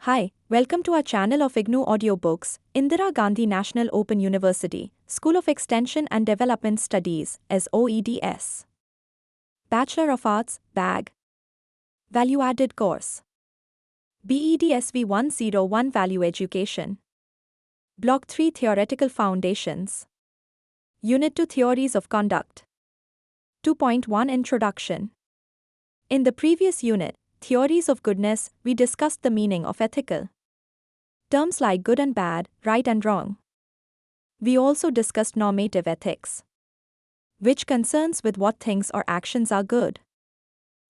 Hi, welcome to our channel of IGNOU audiobooks, Indira Gandhi National Open University, School of Extension and Development Studies, SOEDS. Bachelor of Arts, BAG. Value-Added Course. BEDSV 101 Value Education. Block-3 Theoretical Foundations. Unit-2 Theories of Conduct. 2.1 Introduction. In the previous unit, Theories of Goodness, we discussed the meaning of ethical terms like good and bad, right and wrong. We also discussed normative ethics, which concerns with what things or actions are good.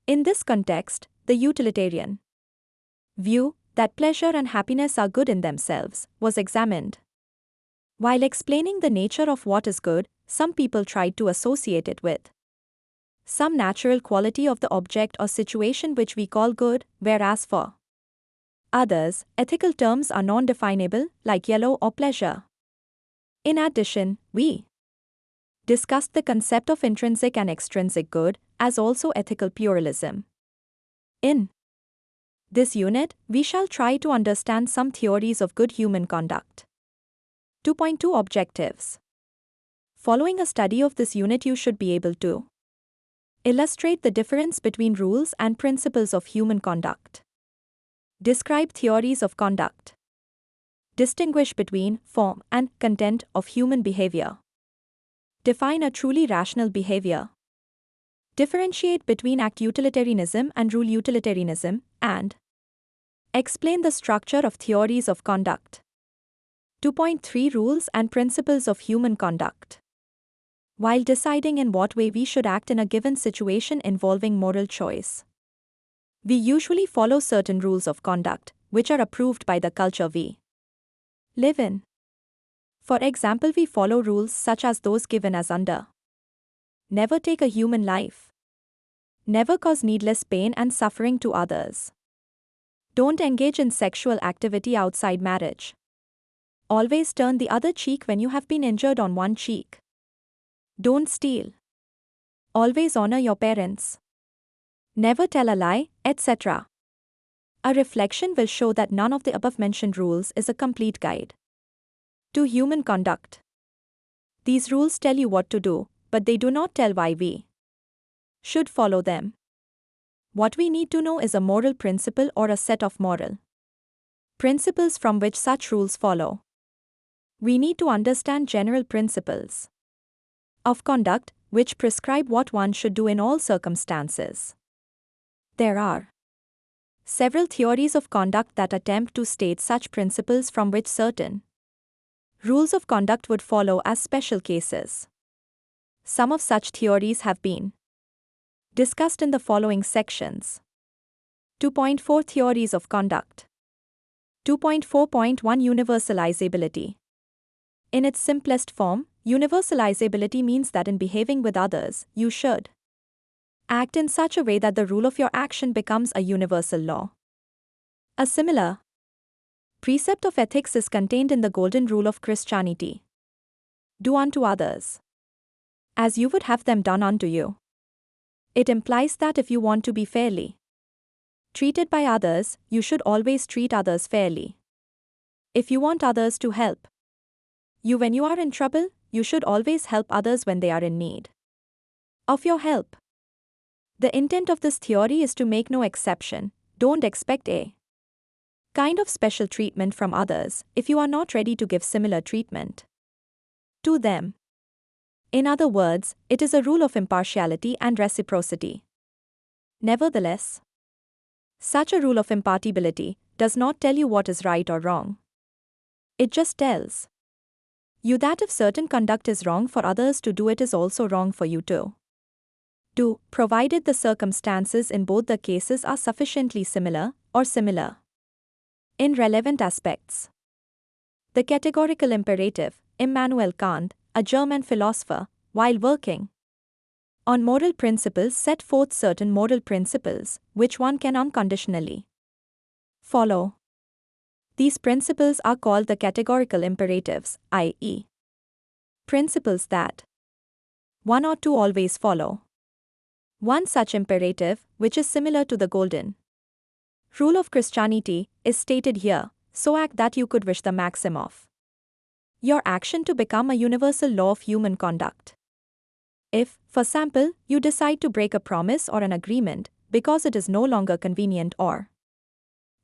In this context, the utilitarian view, that pleasure and happiness are good in themselves, was examined. While explaining the nature of what is good, some people tried to associate it with some natural quality of the object or situation which we call good, whereas for others, ethical terms are non-definable, like yellow or pleasure. In addition, we discussed the concept of intrinsic and extrinsic good, as also ethical pluralism. In this unit, we shall try to understand some theories of good human conduct. 2.2 Objectives. Following a study of this unit, you should be able to illustrate the difference between rules and principles of human conduct. Describe theories of conduct. Distinguish between form and content of human behavior. Define a truly rational behavior. Differentiate between act utilitarianism and rule utilitarianism, and explain the structure of theories of conduct. 2.3 Rules and Principles of Human Conduct. While deciding in what way we should act in a given situation involving moral choice, we usually follow certain rules of conduct, which are approved by the culture we live in. For example, we follow rules such as those given as under: never take a human life, never cause needless pain and suffering to others, don't engage in sexual activity outside marriage, always turn the other cheek when you have been injured on one cheek, don't steal, always honor your parents, never tell a lie, etc. A reflection will show that none of the above-mentioned rules is a complete guide to human conduct. These rules tell you what to do, but they do not tell why we should follow them. What we need to know is a moral principle or a set of moral principles from which such rules follow. We need to understand general principles of conduct, which prescribe what one should do in all circumstances. There are several theories of conduct that attempt to state such principles from which certain rules of conduct would follow as special cases. Some of such theories have been discussed in the following sections. 2.4 Theories of Conduct. 2.4.1 Universalizability. In its simplest form, universalizability means that in behaving with others, you should act in such a way that the rule of your action becomes a universal law. A similar precept of ethics is contained in the Golden Rule of Christianity: do unto others as you would have them done unto you. It implies that if you want to be fairly treated by others, you should always treat others fairly. If you want others to help you when you are in trouble, you should always help others when they are in need of your help. The intent of this theory is to make no exception. Don't expect a kind of special treatment from others if you are not ready to give similar treatment to them. In other words, it is a rule of impartiality and reciprocity. Nevertheless, such a rule of impartiality does not tell you what is right or wrong. It just tells you that if certain conduct is wrong for others to do, it is also wrong for you to do, provided the circumstances in both the cases are sufficiently similar or similar in relevant aspects. The categorical imperative. Immanuel Kant, a German philosopher, while working on moral principles, set forth certain moral principles which one can unconditionally follow. These principles are called the categorical imperatives, i.e., principles that one ought to always follow. One such imperative, which is similar to the Golden Rule of Christianity is stated here, so act that you could wish the maxim of your action to become a universal law of human conduct. If, for example, you decide to break a promise or an agreement because it is no longer convenient or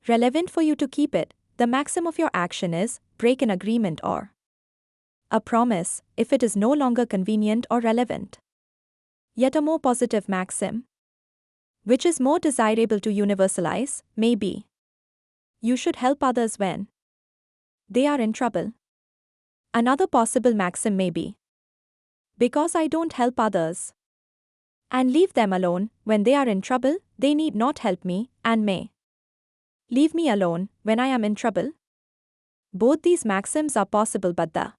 relevant for you to keep it, the maxim of your action is break an agreement or a promise if it is no longer convenient or relevant. Yet a more positive maxim, which is more desirable to universalize, may be you should help others when they are in trouble. Another possible maxim may be because I don't help others and leave them alone when they are in trouble, they need not help me and may leave me alone when I am in trouble. Both these maxims are possible, but the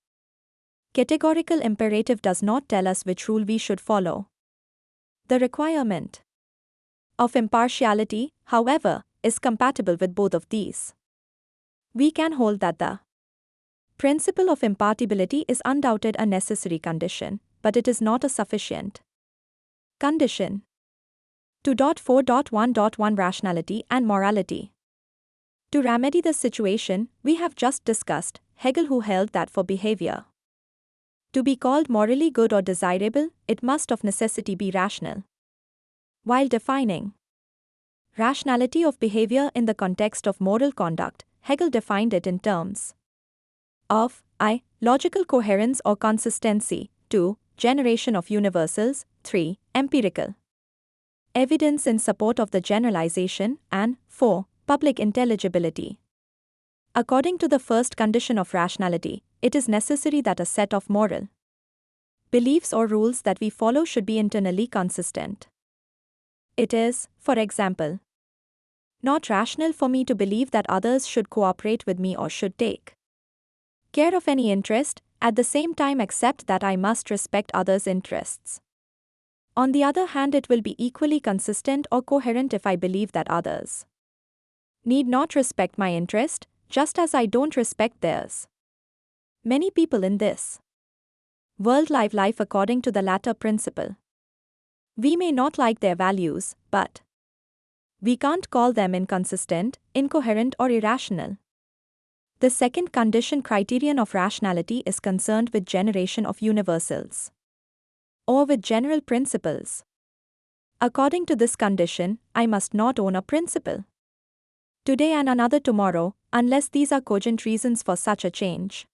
categorical imperative does not tell us which rule we should follow. The requirement of impartiality, however, is compatible with both of these. We can hold that the principle of impartiality is undoubted a necessary condition, but it is not a sufficient condition. 2.4.1.1 Rationality and morality. To remedy the situation we have just discussed, Hegel, who held that for behavior to be called morally good or desirable, it must of necessity be rational. While defining rationality of behavior in the context of moral conduct, Hegel defined it in terms of I. Logical coherence or consistency, 2. Generation of universals, 3. Empirical evidence in support of the generalization, and 4. Public intelligibility. According to the first condition of rationality, it is necessary that a set of moral beliefs or rules that we follow should be internally consistent. It is, for example, not rational for me to believe that others should cooperate with me or should take care of any interest, at the same time accept that I must respect others' interests. On the other hand, it will be equally consistent or coherent if I believe that others need not respect my interest, just as I don't respect theirs. Many people in this world live life according to the latter principle. We may not like their values, but we can't call them inconsistent, incoherent, or irrational. The second condition criterion of rationality is concerned with generation of universals, or with general principles. According to this condition, I must not own a principle today and another tomorrow, unless these are cogent reasons for such a change.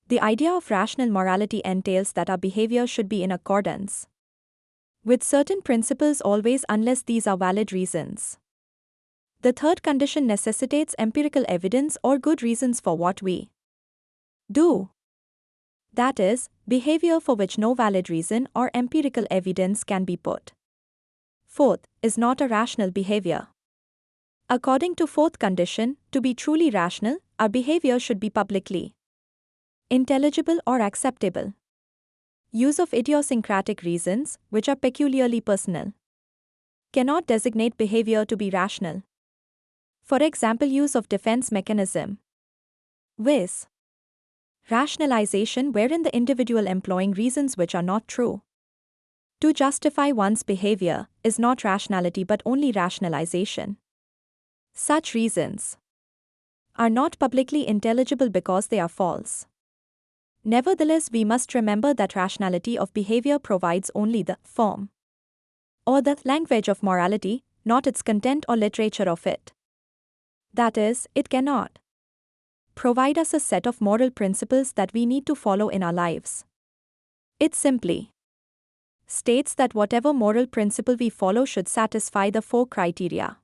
The idea of rational morality entails that our behavior should be in accordance with certain principles always, unless these are valid reasons. The third condition necessitates empirical evidence or good reasons for what we do. That is, behavior for which no valid reason or empirical evidence can be put forth is not a rational behavior. According to fourth condition, to be truly rational, our behavior should be publicly intelligible or acceptable. Use of idiosyncratic reasons, which are peculiarly personal, cannot designate behavior to be rational. For example, use of defense mechanism, viz. rationalization, wherein the individual employing reasons which are not true to justify one's behavior, is not rationality but only rationalization. Such reasons are not publicly intelligible because they are false. Nevertheless, we must remember that rationality of behavior provides only the form or the language of morality, not its content or literature of it. That is, it cannot provide us a set of moral principles that we need to follow in our lives. It simply states that whatever moral principle we follow should satisfy the four criteria.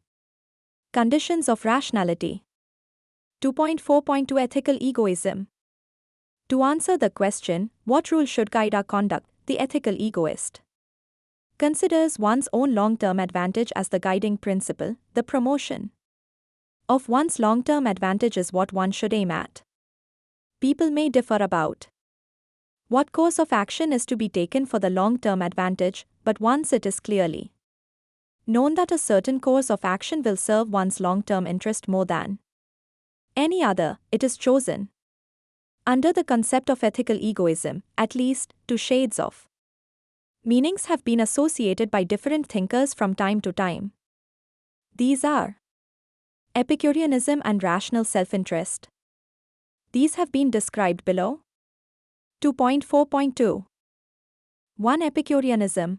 Conditions of rationality. 2.4.2 Ethical egoism. To answer the question, what rule should guide our conduct, the ethical egoist considers one's own long-term advantage as the guiding principle. The promotion of one's long-term advantage is what one should aim at. People may differ about what course of action is to be taken for the long-term advantage, but once it is clearly known that a certain course of action will serve one's long-term interest more than any other, it is chosen. Under the concept of ethical egoism, at least, two shades of meanings have been associated by different thinkers from time to time. These are Epicureanism and rational self-interest. These have been described below. 2.4.2. 1. Epicureanism.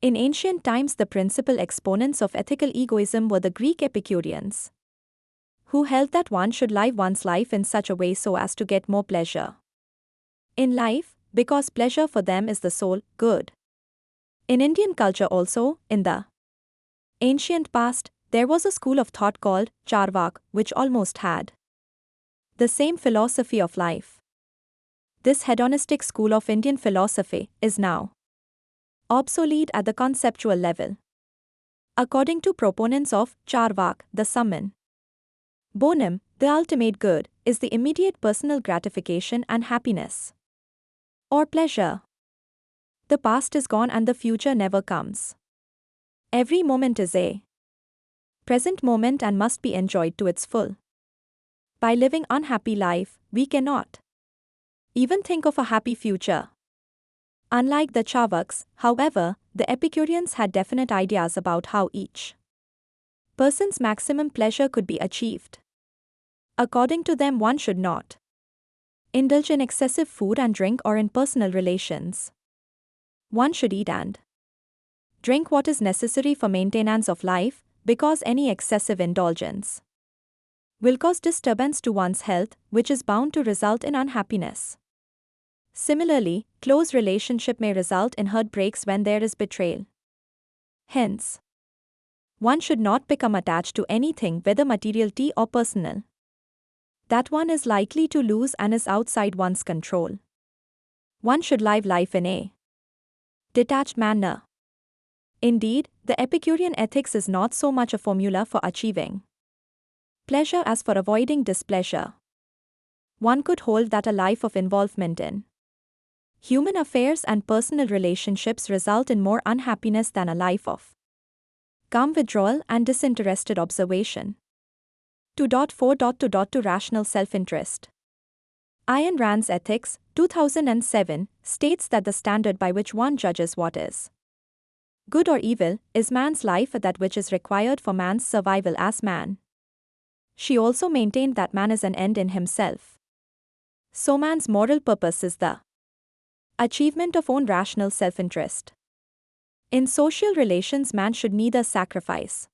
In ancient times, the principal exponents of ethical egoism were the Greek Epicureans, who held that one should live one's life in such a way so as to get more pleasure in life, because pleasure for them is the sole good. In Indian culture also, in the ancient past, there was a school of thought called Charvak, which almost had the same philosophy of life. This hedonistic school of Indian philosophy is now obsolete at the conceptual level. According to proponents of Charvak, the summum bonum, the ultimate good, is the immediate personal gratification and happiness, or pleasure. The past is gone and the future never comes. Every moment is a present moment and must be enjoyed to its full. By living unhappy life, we cannot even think of a happy future. Unlike the Charvaks, however, the Epicureans had definite ideas about how each person's maximum pleasure could be achieved. According to them, one should not indulge in excessive food and drink or in personal relations. One should eat and drink what is necessary for maintenance of life, because any excessive indulgence will cause disturbance to one's health, which is bound to result in unhappiness. Similarly, close relationship may result in heartbreaks when there is betrayal. Hence, one should not become attached to anything, whether materiality or personal, that one is likely to lose and is outside one's control. One should live life in a detached manner. Indeed, the Epicurean ethics is not so much a formula for achieving pleasure as for avoiding displeasure. One could hold that a life of involvement in human affairs and personal relationships result in more unhappiness than a life of calm withdrawal and disinterested observation. 2.4.2.2 Rational self-interest. Ayn Rand's Ethics, 2007, states that the standard by which one judges what is good or evil is man's life, that which is required for man's survival as man. She also maintained that man is an end in himself. So man's moral purpose is the achievement of own rational self-interest. In social relations, man should neither sacrifice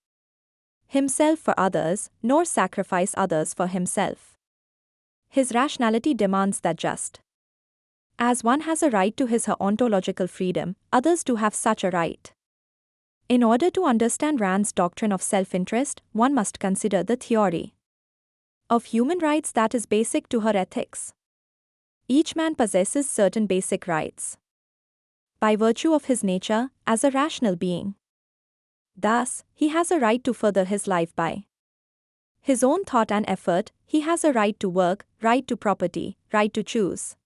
himself for others, nor sacrifice others for himself. His rationality demands that just as one has a right to his/her ontological freedom, others do have such a right. In order to understand Rand's doctrine of self-interest, one must consider the theory of human rights that is basic to her ethics. Each man possesses certain basic rights by virtue of his nature as a rational being. Thus, he has a right to further his life by his own thought and effort. He has a right to work, right to property, right to choose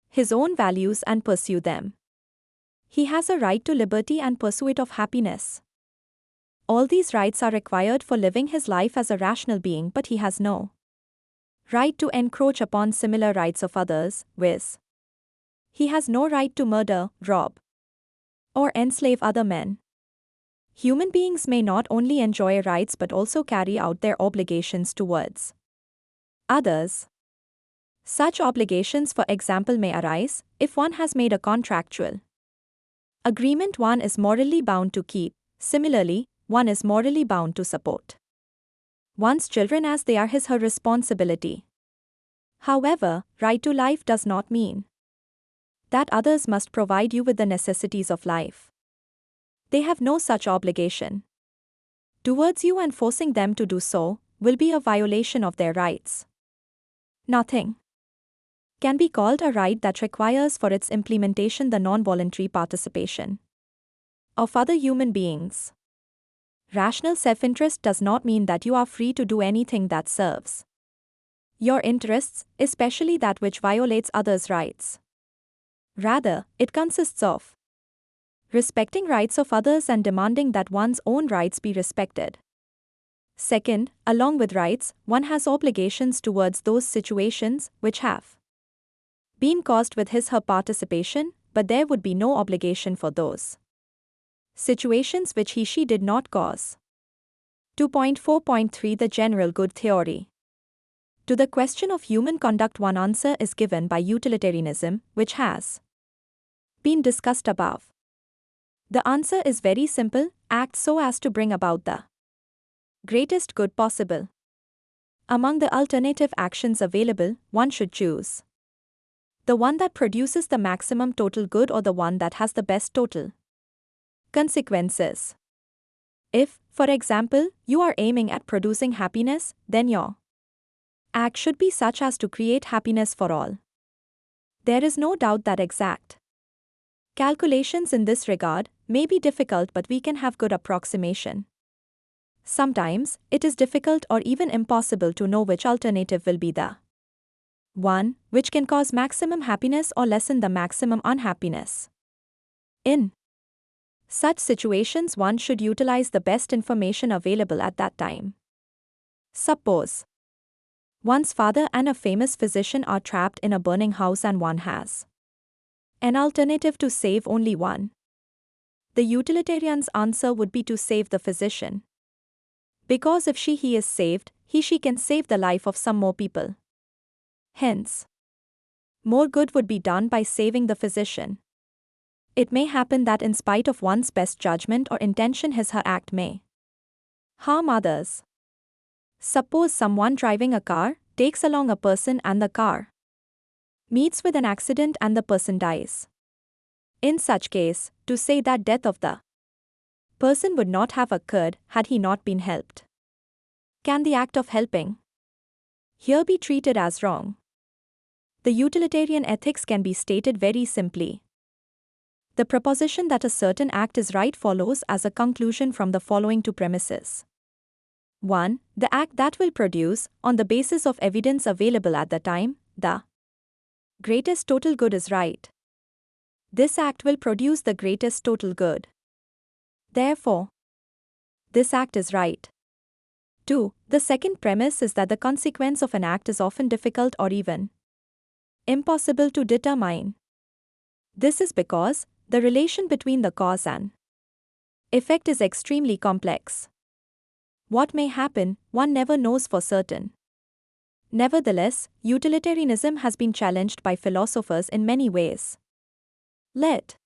his own values and pursue them. He has a right to liberty and pursuit of happiness. All these rights are required for living his life as a rational being, but he has no right to encroach upon similar rights of others, viz. He has no right to murder, rob, or enslave other men. Human beings may not only enjoy rights but also carry out their obligations towards others. Such obligations, for example, may arise if one has made a contractual agreement one is morally bound to keep. Similarly, one is morally bound to support one's children as they are his/her responsibility. However, right to life does not mean that others must provide you with the necessities of life. They have no such obligation towards you, and forcing them to do so will be a violation of their rights. Nothing can be called a right that requires for its implementation the non-voluntary participation of other human beings. Rational self-interest does not mean that you are free to do anything that serves your interests, especially that which violates others' rights. Rather, it consists of respecting rights of others and demanding that one's own rights be respected. Second, along with rights, one has obligations towards those situations which have been caused with his/her participation, but there would be no obligation for those situations which he/she did not cause. 2.4.3 The General Good Theory. To the question of human conduct, one answer is given by utilitarianism, which has been discussed above. The answer is very simple: act so as to bring about the greatest good possible. Among the alternative actions available, one should choose the one that produces the maximum total good or the one that has the best total consequences. If, for example, you are aiming at producing happiness, then your act should be such as to create happiness for all. There is no doubt that exact calculations in this regard may be difficult, but we can have good approximation. Sometimes, it is difficult or even impossible to know which alternative will be the one which can cause maximum happiness or lessen the maximum unhappiness. In such situations, one should utilize the best information available at that time. Suppose one's father and a famous physician are trapped in a burning house and one has an alternative to save only one. The utilitarian's answer would be to save the physician, because if he is saved, she can save the life of some more people. Hence, more good would be done by saving the physician. It may happen that in spite of one's best judgment or intention, her act may harm others. Suppose someone driving a car takes along a person and the car meets with an accident and the person dies. In such case, to say that death of the person would not have occurred had he not been helped. Can the act of helping here be treated as wrong? The utilitarian ethics can be stated very simply. The proposition that a certain act is right follows as a conclusion from the following two premises. 1. The act that will produce, on the basis of evidence available at the time, the greatest total good is right. This act will produce the greatest total good. Therefore, this act is right. 2. The second premise is that the consequence of an act is often difficult or even impossible to determine. This is because the relation between the cause and effect is extremely complex. What may happen, one never knows for certain. Nevertheless, utilitarianism has been challenged by philosophers in many ways. Let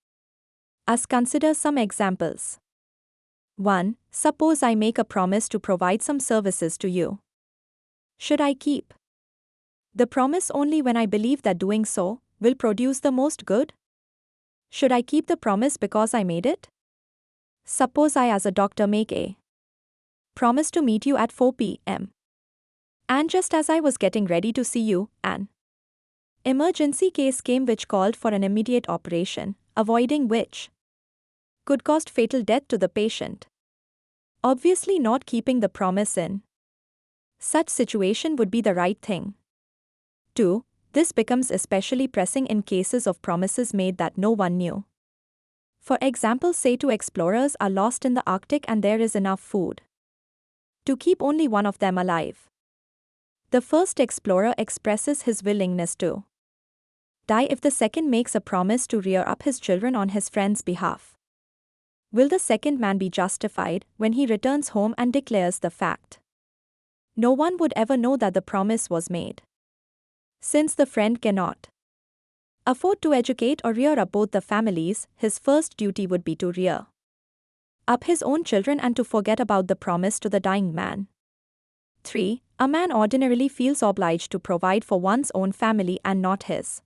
us consider some examples. 1. Suppose I make a promise to provide some services to you. Should I keep the promise only when I believe that doing so will produce the most good? Should I keep the promise because I made it? Suppose I, as a doctor, make a promise to meet you at 4 p.m. And just as I was getting ready to see you, an emergency case came which called for an immediate operation, avoiding which could cause fatal death to the patient. Obviously, not keeping the promise in such situation would be the right thing. 2. This becomes especially pressing in cases of promises made that no one knew. For example, say two explorers are lost in the Arctic and there is enough food to keep only one of them alive. The first explorer expresses his willingness to die if the second makes a promise to rear up his children on his friend's behalf. Will the second man be justified when he returns home and declares the fact? No one would ever know that the promise was made. Since the friend cannot afford to educate or rear up both the families, his first duty would be to rear up his own children and to forget about the promise to the dying man. 3. A man ordinarily feels obliged to provide for one's own family and not his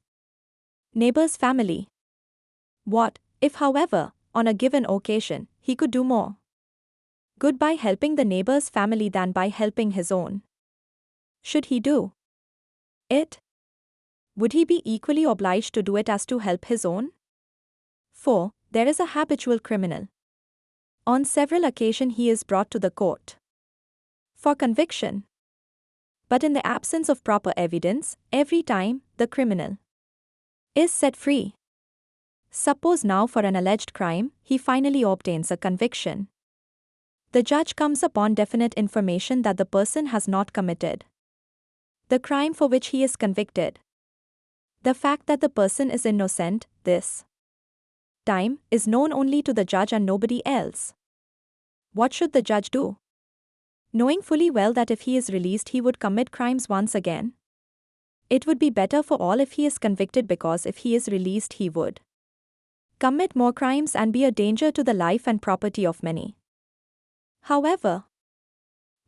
neighbor's family. What if, however, on a given occasion, he could do more good by helping the neighbor's family than by helping his own? Should he do it? Would he be equally obliged to do it as to help his own? 4. There is a habitual criminal. On several occasions he is brought to the court for conviction. But in the absence of proper evidence, every time, the criminal is set free. Suppose now for an alleged crime, he finally obtains a conviction. The judge comes upon definite information that the person has not committed the crime for which he is convicted. The fact that the person is innocent, this time, is known only to the judge and nobody else. What should the judge do? knowing fully well that if he is released he would commit crimes once again. It would be better for all if he is convicted, because if he is released he would commit more crimes and be a danger to the life and property of many. However,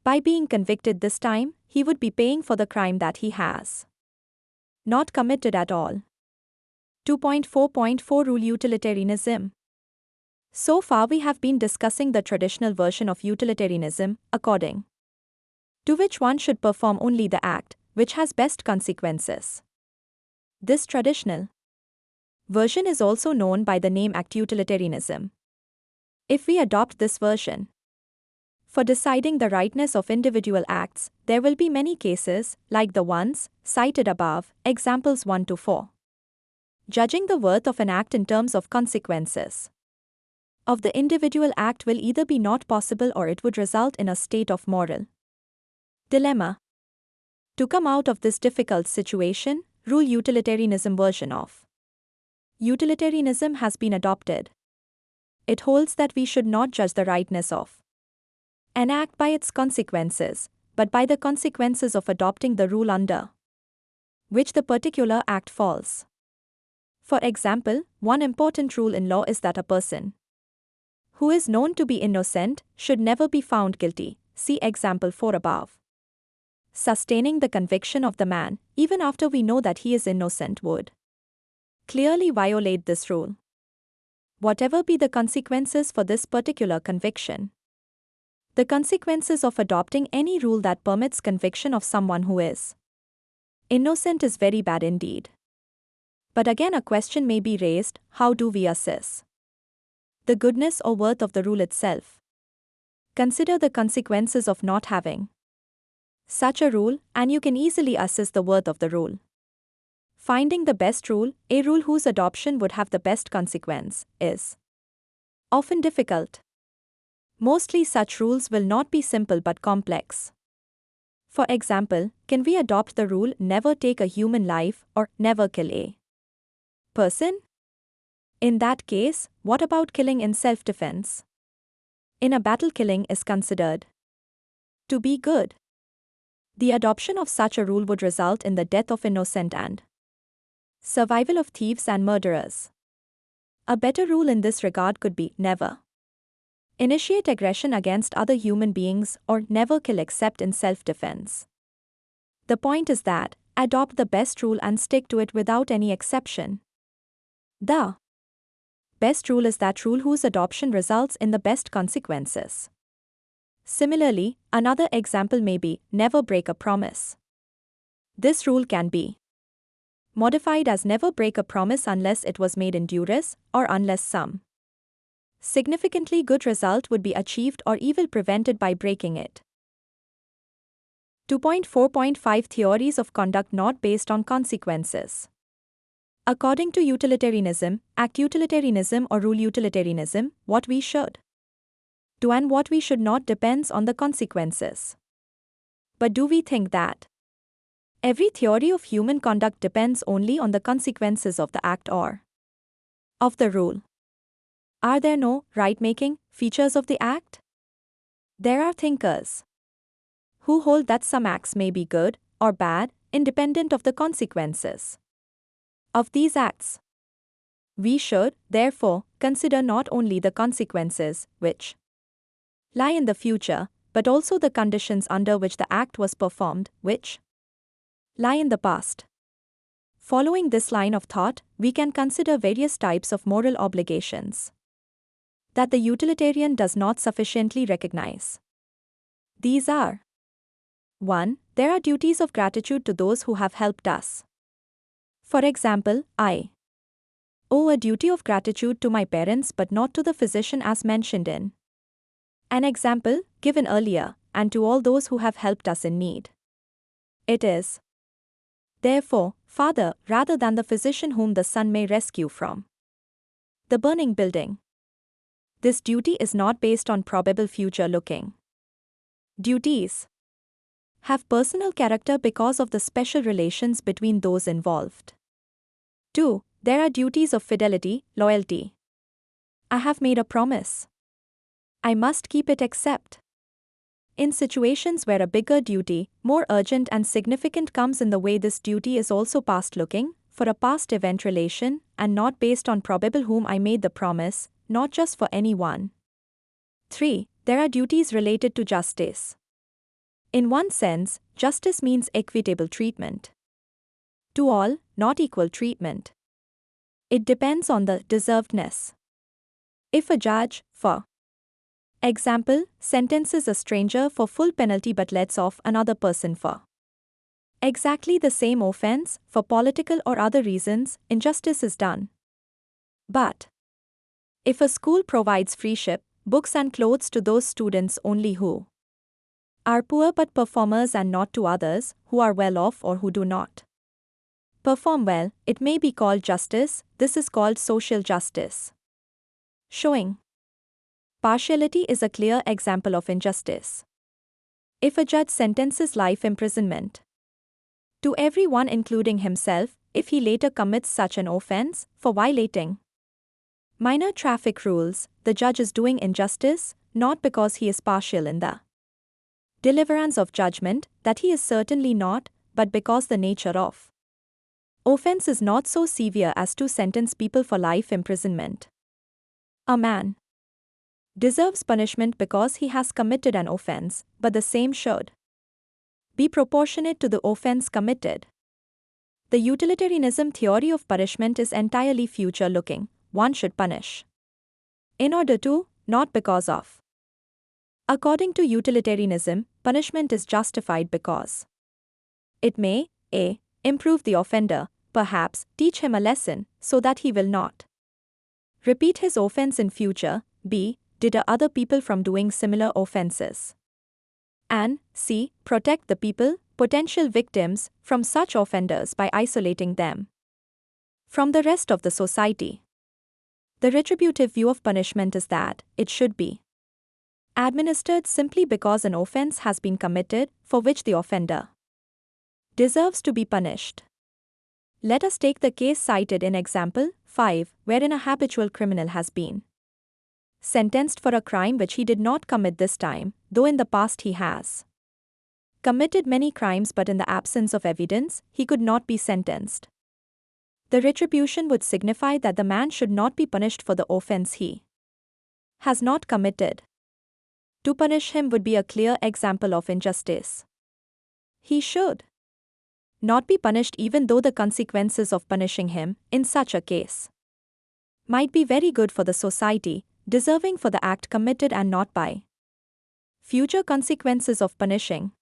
by being convicted this time, he would be paying for the crime that he has not committed at all. 2.4.4 Rule Utilitarianism. So far we have been discussing the traditional version of utilitarianism, according to which one should perform only the act which has best consequences. This traditional version is also known by the name act utilitarianism. If we adopt this version for deciding the rightness of individual acts, there will be many cases, like the ones cited above, examples 1 to 4. Judging the worth of an act in terms of consequences of the individual act will either be not possible or it would result in a state of moral dilemma. To come out of this difficult situation, rule utilitarianism version of utilitarianism has been adopted. It holds that we should not judge the rightness of an act by its consequences, but by the consequences of adopting the rule under which the particular act falls. For example, one important rule in law is that a person who is known to be innocent should never be found guilty. See example 4 above. Sustaining the conviction of the man, even after we know that he is innocent, would clearly violate this rule, whatever be the consequences for this particular conviction. The consequences of adopting any rule that permits conviction of someone who is innocent is very bad indeed. But again, a question may be raised: how do we assess the goodness or worth of the rule itself? Consider the consequences of not having such a rule, and you can easily assess the worth of the rule. Finding the best rule, a rule whose adoption would have the best consequence, is often difficult. Mostly such rules will not be simple but complex. For example, can we adopt the rule never take a human life or never kill a person? In that case, what about killing in self-defense? In a battle, killing is considered to be good. The adoption of such a rule would result in the death of innocent and survival of thieves and murderers. A better rule in this regard could be never initiate aggression against other human beings or never kill except in self-defense. The point is that adopt the best rule and stick to it without any exception. The best rule is that rule whose adoption results in the best consequences. Similarly, another example may be never break a promise. This rule can be modified as never break a promise unless it was made in duress or unless some significantly good result would be achieved or evil prevented by breaking it. 2.4.5 Theories of conduct not based on consequences. According to utilitarianism, act utilitarianism or rule utilitarianism, what we should do and what we should not depends on the consequences. But do we think that every theory of human conduct depends only on the consequences of the act or of the rule? Are there no right-making features of the act? There are thinkers who hold that some acts may be good or bad, independent of the consequences of these acts. We should, therefore, consider not only the consequences, which lie in the future, but also the conditions under which the act was performed, which lie in the past. Following this line of thought, we can consider various types of moral obligations that the utilitarian does not sufficiently recognize. These are: 1. There are duties of gratitude to those who have helped us. For example, I owe a duty of gratitude to my parents but not to the physician as mentioned in an example given earlier, and to all those who have helped us in need. It is, therefore, father rather than the physician whom the son may rescue from the burning building. This duty is not based on probable future-looking duties. Have personal character because of the special relations between those involved. 2. There are duties of fidelity, loyalty. I have made a promise. I must keep it except In situations where a bigger duty, more urgent and significant comes in the way, this duty is also past-looking, for a past event relation, and not based on probable whom I made the promise, not just for anyone. 3. There are duties related to justice. In one sense, justice means equitable treatment. To all, not equal treatment. It depends on the deservedness. If a judge, for example, sentences a stranger for full penalty but lets off another person for exactly the same offense, for political or other reasons, injustice is done. But if a school provides free ship, books and clothes to those students only who are poor but performers and not to others, who are well off or who do not perform well, it may be called justice. This is called social justice. Showing partiality is a clear example of injustice. If a judge sentences life imprisonment to everyone including himself, if he later commits such an offense, for violating minor traffic rules, the judge is doing injustice, not because he is partial in the deliverance of judgment, that he is certainly not, but because the nature of offense is not so severe as to sentence people for life imprisonment. A man deserves punishment because he has committed an offense, but the same should be proportionate to the offense committed. The utilitarianism theory of punishment is entirely future-looking. One should punish in order to, not because of. According to utilitarianism, punishment is justified because it may, a. improve the offender, perhaps teach him a lesson, so that he will not repeat his offense in future, b. deter other people from doing similar offenses, and c. protect the people, potential victims, from such offenders by isolating them from the rest of the society. The retributive view of punishment is that it should be administered simply because an offense has been committed, for which the offender deserves to be punished. Let us take the case cited in example 5, wherein a habitual criminal has been sentenced for a crime which he did not commit this time, though in the past he has committed many crimes, but in the absence of evidence, he could not be sentenced. The retribution would signify that the man should not be punished for the offense he has not committed. To punish him would be a clear example of injustice. He should not be punished even though the consequences of punishing him, in such a case, might be very good for the society, deserving for the act committed and not by future consequences of punishing.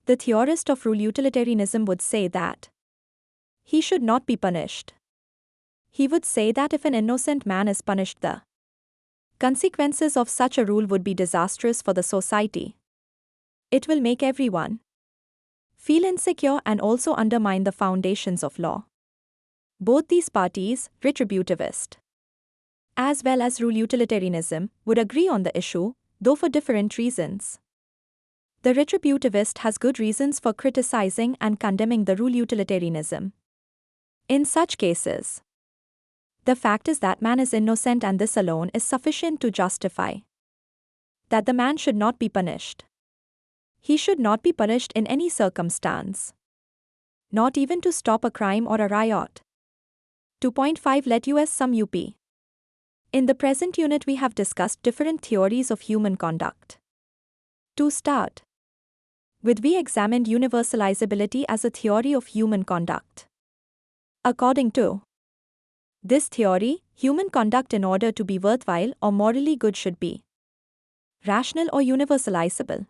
The theorist of rule utilitarianism would say that he should not be punished. He would say that if an innocent man is punished, the consequences of such a rule would be disastrous for the society. It will make everyone feel insecure and also undermine the foundations of law. Both these parties, retributivist as well as rule utilitarianism, would agree on the issue, though for different reasons. The retributivist has good reasons for criticizing and condemning the rule utilitarianism. In such cases, the fact is that man is innocent, and this alone is sufficient to justify that the man should not be punished. He should not be punished in any circumstance, not even to stop a crime or a riot. 2.5 Let us sum up. In the present unit we have discussed different theories of human conduct. To start with, we examined universalizability as a theory of human conduct. According to this theory, human conduct in order to be worthwhile or morally good should be rational or universalizable.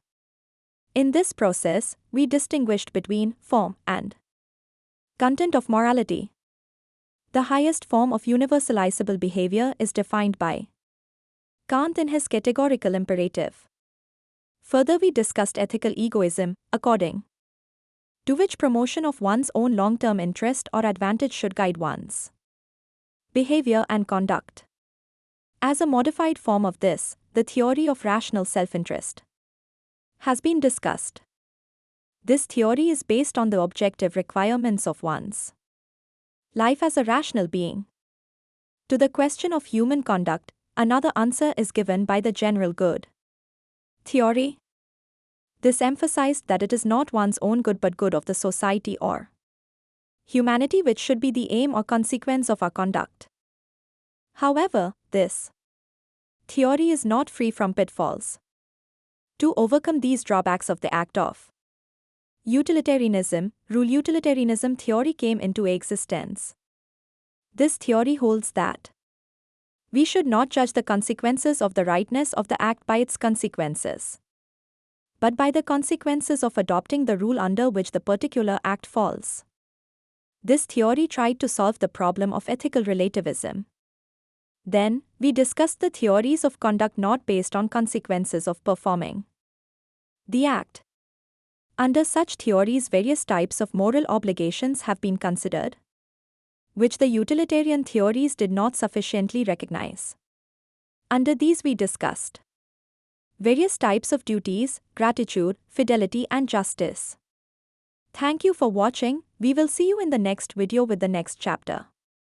In this process, we distinguished between form and content of morality. The highest form of universalizable behavior is defined by Kant in his categorical imperative. Further, we discussed ethical egoism, according to which promotion of one's own long-term interest or advantage should guide one's behavior and conduct. As a modified form of this, the theory of rational self-interest has been discussed. This theory is based on the objective requirements of one's life as a rational being. To the question of human conduct, another answer is given by the general good theory. This emphasized that it is not one's own good but good of the society or humanity which should be the aim or consequence of our conduct. However, this theory is not free from pitfalls. To overcome these drawbacks of the act of utilitarianism, rule utilitarianism theory came into existence. This theory holds that we should not judge the consequences of the rightness of the act by its consequences, but by the consequences of adopting the rule under which the particular act falls. This theory tried to solve the problem of ethical relativism. Then, we discussed the theories of conduct not based on consequences of performing the act. Under such theories, various types of moral obligations have been considered, which the utilitarian theories did not sufficiently recognize. Under these, we discussed various types of duties, gratitude, fidelity, and justice. Thank you for watching. We will see you in the next video with the next chapter.